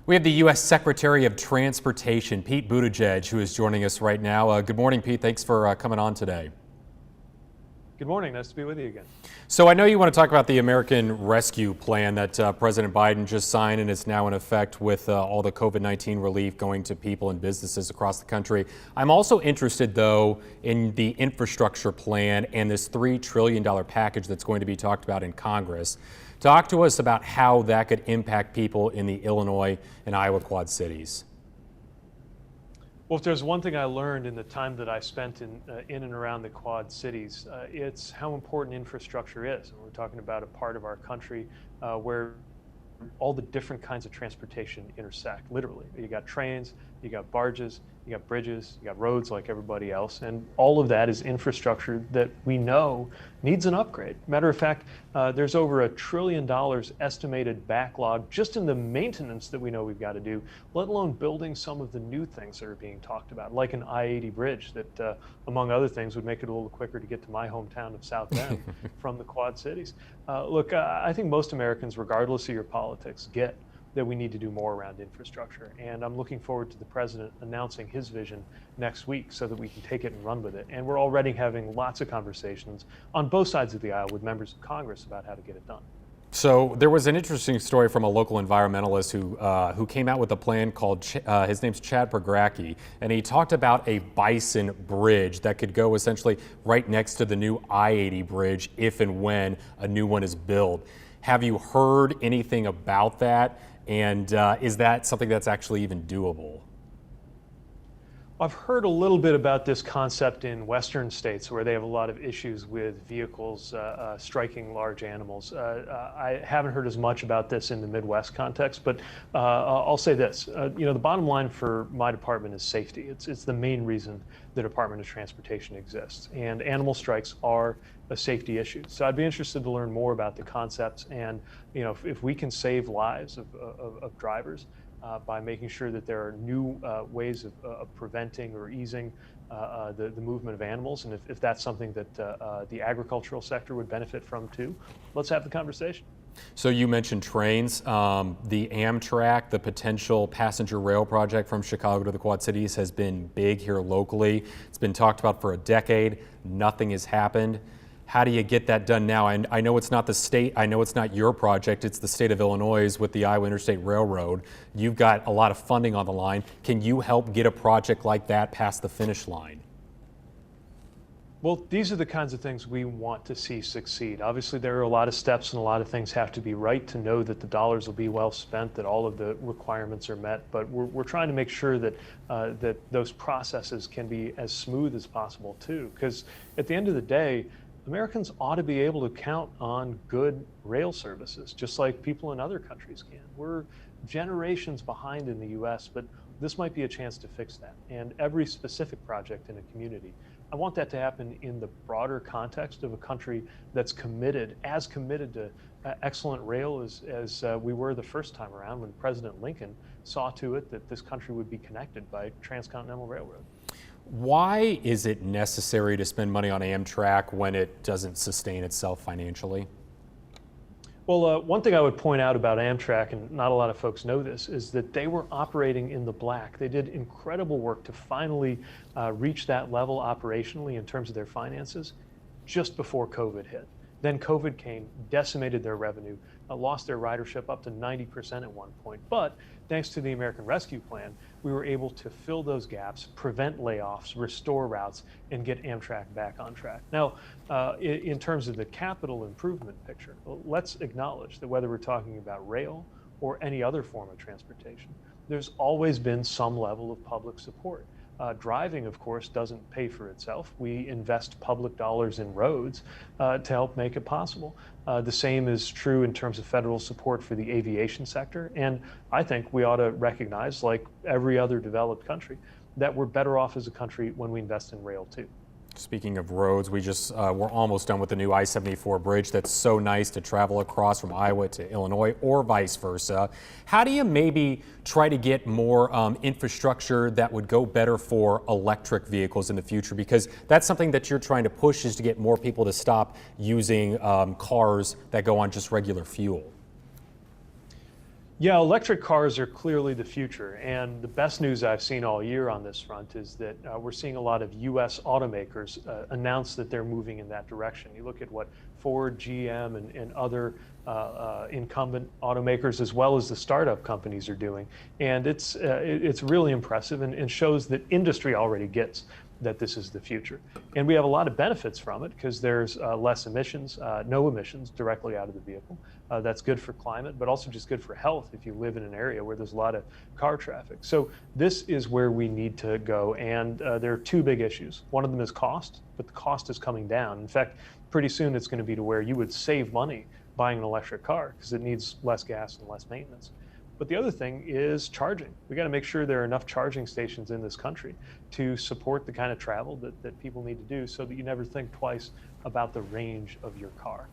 We have the U.S. Secretary of Transportation, Pete Buttigieg, who is joining us right now. Good morning, Pete. Thanks for coming on today. Good morning. Nice to be with you again. So I know you want to talk about the American Rescue Plan that President Biden just signed and is now in effect with all the COVID-19 relief going to people and businesses across the country. I'm also interested, though, in the infrastructure plan and this $3 trillion package that's going to be talked about in Congress. Talk to us about how that could impact people in the Illinois and Iowa Quad Cities. Well, if there's one thing I learned in the time that I spent in and around the Quad Cities, it's how important infrastructure is. And we're talking about a part of our country where all the different kinds of transportation intersect, literally. You got trains, you got barges, you got bridges, you got roads like everybody else, and all of that is infrastructure that we know needs an upgrade. Matter of fact, there's over $1 trillion estimated backlog just in the maintenance that we know we've got to do, let alone building some of the new things that are being talked about, like an I-80 bridge that, among other things, would make it a little quicker to get to my hometown of South Bend from the Quad Cities. Look, I think most Americans, regardless of your politics, get that we need to do more around infrastructure. And I'm looking forward to the president announcing his vision next week so that we can take it and run with it. And we're already having lots of conversations on both sides of the aisle with members of Congress about how to get it done. So there was an interesting story from a local environmentalist who came out with a plan called, his name's Chad Pergracki, and he talked about a Bison bridge that could go essentially right next to the new I-80 bridge if and when a new one is built. Have you heard anything about that? And is that something that's actually even doable? I've heard a little bit about this concept in western states where they have a lot of issues with vehicles striking large animals. I haven't heard as much about this in the Midwest context, but I'll say this. The bottom line for my department is safety. It's the main reason the Department of Transportation exists, and animal strikes are a safety issue. So I'd be interested to learn more about the concepts, and if we can save lives of drivers by making sure that there are new ways of preventing or easing the movement of animals, and if that's something that the agricultural sector would benefit from too, let's have the conversation. So you mentioned trains. The Amtrak, the potential passenger rail project from Chicago to the Quad Cities, has been big here locally. It's been talked about for a decade. Nothing has happened. How do you get that done now? And I know it's not the state, I know it's not your project, it's the state of Illinois with the Iowa Interstate Railroad. You've got a lot of funding on the line. Can you help get a project like that past the finish line? Well, these are the kinds of things we want to see succeed. Obviously, there are a lot of steps and a lot of things have to be right to know that the dollars will be well spent, that all of the requirements are met. But we're trying to make sure that that those processes can be as smooth as possible too. Because at the end of the day, Americans ought to be able to count on good rail services, just like people in other countries can. We're generations behind in the US, but this might be a chance to fix that. And every specific project in a community, I want that to happen in the broader context of a country that's committed to excellent rail as we were the first time around when President Lincoln saw to it that this country would be connected by transcontinental railroad. Why is it necessary to spend money on Amtrak when it doesn't sustain itself financially? Well, one thing I would point out about Amtrak, and not a lot of folks know this, is that they were operating in the black. They did incredible work to finally reach that level operationally in terms of their finances just before COVID hit. Then COVID came, decimated their revenue, lost their ridership up to 90% at one point. But thanks to the American Rescue Plan, we were able to fill those gaps, prevent layoffs, restore routes, and get Amtrak back on track. Now, in terms of the capital improvement picture, let's acknowledge that whether we're talking about rail or any other form of transportation, there's always been some level of public support. Driving, of course, doesn't pay for itself. We invest public dollars in roads to help make it possible. The same is true in terms of federal support for the aviation sector. And I think we ought to recognize, like every other developed country, that we're better off as a country when we invest in rail too. Speaking of roads, we're almost done with the new I-74 bridge that's so nice to travel across from Iowa to Illinois or vice versa. How do you maybe try to get more infrastructure that would go better for electric vehicles in the future? Because that's something that you're trying to push, is to get more people to stop using cars that go on just regular fuel. Yeah, electric cars are clearly the future. And the best news I've seen all year on this front is that we're seeing a lot of US automakers announce that they're moving in that direction. You look at what Ford, GM, and other incumbent automakers, as well as the startup companies, are doing. And it's really impressive and shows that industry already gets that this is the future. And we have a lot of benefits from it because there's less emissions, no emissions directly out of the vehicle. That's good for climate, but also just good for health if you live in an area where there's a lot of car traffic. So this is where we need to go. And there are two big issues. One of them is cost, but the cost is coming down. In fact, pretty soon it's going to be to where you would save money buying an electric car because it needs less gas and less maintenance. But the other thing is charging. We got to make sure there are enough charging stations in this country to support the kind of travel that people need to do so that you never think twice about the range of your car.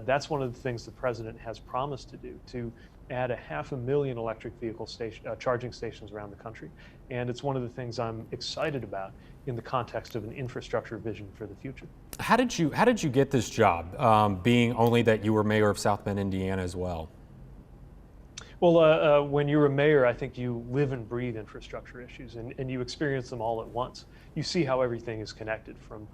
That's one of the things the president has promised to do, to add 500,000 electric vehicle charging stations around the country. And it's one of the things I'm excited about in the context of an infrastructure vision for the future. How did you get this job, being only that you were mayor of South Bend, Indiana as well? Well, when you're a mayor, I think you live and breathe infrastructure issues, and you experience them all at once. You see how everything is connected, from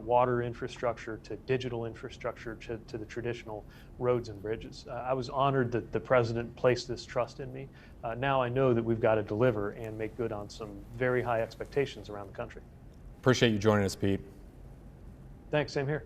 water infrastructure to digital infrastructure to the traditional roads and bridges. I was honored that the president placed this trust in me. Now I know that we've got to deliver and make good on some very high expectations around the country. Appreciate you joining us, Pete. Thanks, same here.